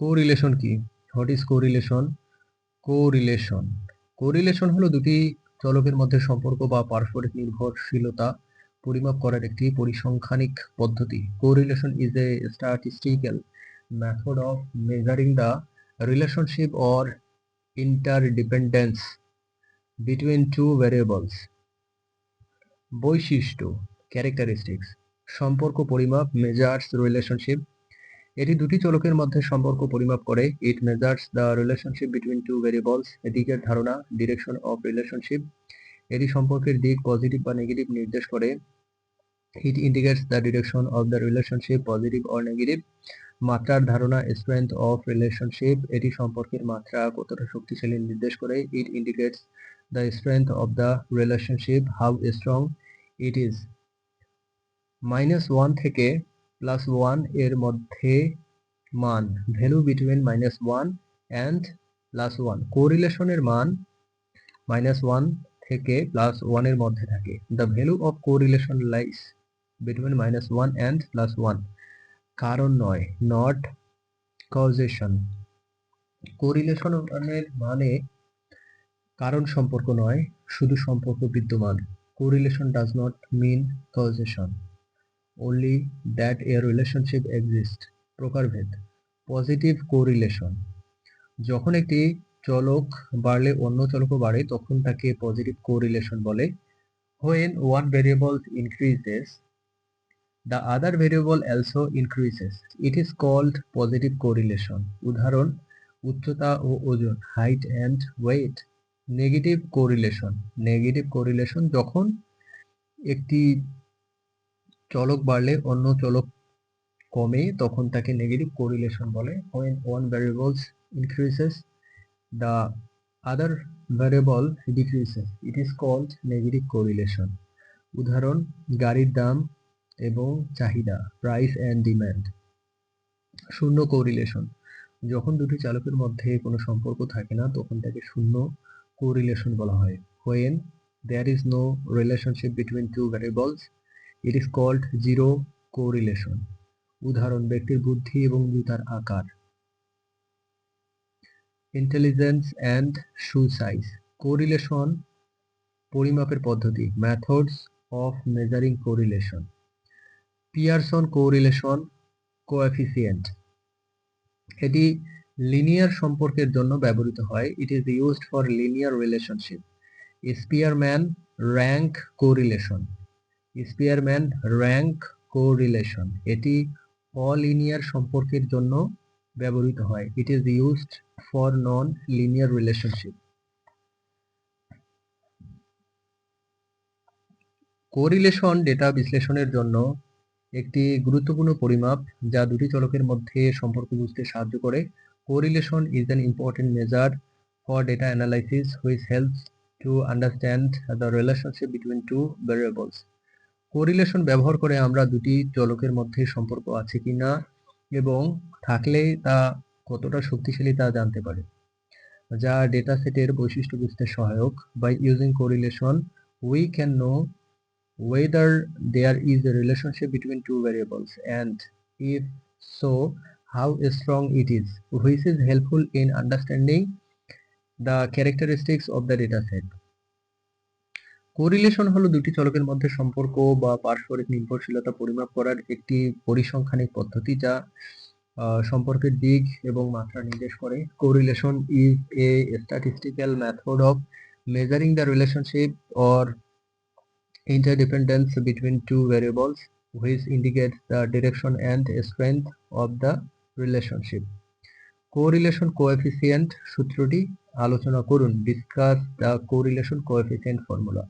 Correlation কি? What is correlation? Correlation correlation হলো দুটি চলকের মধ্যে সম্পর্ক বা পারস্পরিক নির্ভরশীলতা পরিমাপ করার একটি পরিসংখ্যানিক পদ্ধতি। Correlation is a statistical method of measuring the relationship or interdependence between two variables. বৈশিষ্ট্য ক্যারেক্টারিস্টিক্স সম্পর্ক পরিমাপ মেজার্স রিলেশনশিপ, এটি দুটি চলকের মধ্যে সম্পর্ক পরিমাপ করে। It measures the relationship between two variables. দিকের ধারণা ডিরেকশন অফ রিলেশনশিপ, এটি সম্পর্কের দিক পজিটিভ বা নেগেটিভ নির্দেশ করে। ইট indicates the direction of the relationship positive or negative. মাত্রার ধারণা স্ট্রেংথ অফ রিলেশনশিপ, এটি সম্পর্কের মাত্রা কতটা শক্তিশালী নির্দেশ করে। ইট indicates the strength of the relationship how strong it is. -1 থেকে +1 এর মধ্যে মান, ভ্যালু বিটুইন -1 অ্যান্ড +1, কোরিলেশনের মান -1 থেকে +1 এর মধ্যে থাকে। The value of correlation lines between -1 and +1, কারণ নয়, নট কজেশন। কোরিলেশনের মানে কারণ সম্পর্ক নয়, শুধু সম্পর্ক বিদ্যমান। Correlation does not mean causation, only that a relationship exists. প্রকারভেদ পজিটিভ কোরিলেশন, যখন একটি চলক বাড়লে অন্য চলকও বাড়ে তখন তাকে পজিটিভ কোরিলেশন বলে। when one variable increases the other variable also increases, it is called positive correlation. উদাহরণ উচ্চতা ও ওজন, height and weight. Negative correlation, negative correlation যখন একটি চলক বাড়লে অন্য চলক কমে তখন তাকে নেগেটিভ কোরিলেশন বলে। when one variable increases the other variable decreases, it is called negative correlation. উদাহরণ গাড়ির দাম এবং চাহিদা, প্রাইস অ্যান্ড ডিমান্ড। শূন্য কোরিলেশন, যখন দুটি চালকের মধ্যে কোনো সম্পর্ক থাকে না তখন তাকে শূন্য কোরিলেশন বলা হয়। when there is no relationship between two variables, it is called zero correlation. উদাহরণ ব্যক্তির বুদ্ধি এবং জুতার আকার। Intelligence and shoe size, correlation পরিমাপের পদ্ধতি, methods of measuring correlation. Pearson correlation coefficient, এটি লিনিয়ার সম্পর্কের জন্য ব্যবহৃত হয়। It is used for linear relationship. Spearman rank correlation, Spearman rank correlation, এটি অলিনিয়ার সম্পর্কের জন্য ব্যবহৃত হয়। It is used for non linear relationship. Correlation data বিশ্লেষণের জন্য একটি গুরুত্বপূর্ণ পরিমাপ যা দুটি চলকের মধ্যে সম্পর্ক বুঝতে সাহায্য করে। Correlation is an important measure for data analysis which helps to understand the relationship between two variables. Correlation ব্যবহার করে আমরা দুটি চলকের মধ্যে সম্পর্ক আছে কিনা এবং থাকলে তা কতটা শক্তিশালী তা জানতে পারি, যা ডেটা সেটের বৈশিষ্ট্য বুঝতে সহায়ক। By using correlation we can know whether there is a relationship between two variables, and if so, how strong it is, which is helpful in understanding the characteristics of the data set. Correlation হলো দুটি চলকের মধ্যে সম্পর্ক বা পারস্পরিক নির্ভরশীলতা পরিমাপ করার একটি পরিসংখ্যানিক পদ্ধতি যা সম্পর্কের দিক এবং মাত্রা নির্দেশ করে। Correlation is a statistical method of measuring the relationship or interdependence between two variables, which indicates the direction and strength of the relationship. Correlation coefficient সূত্রটি আলোচনা করুন। Discuss the correlation coefficient formula.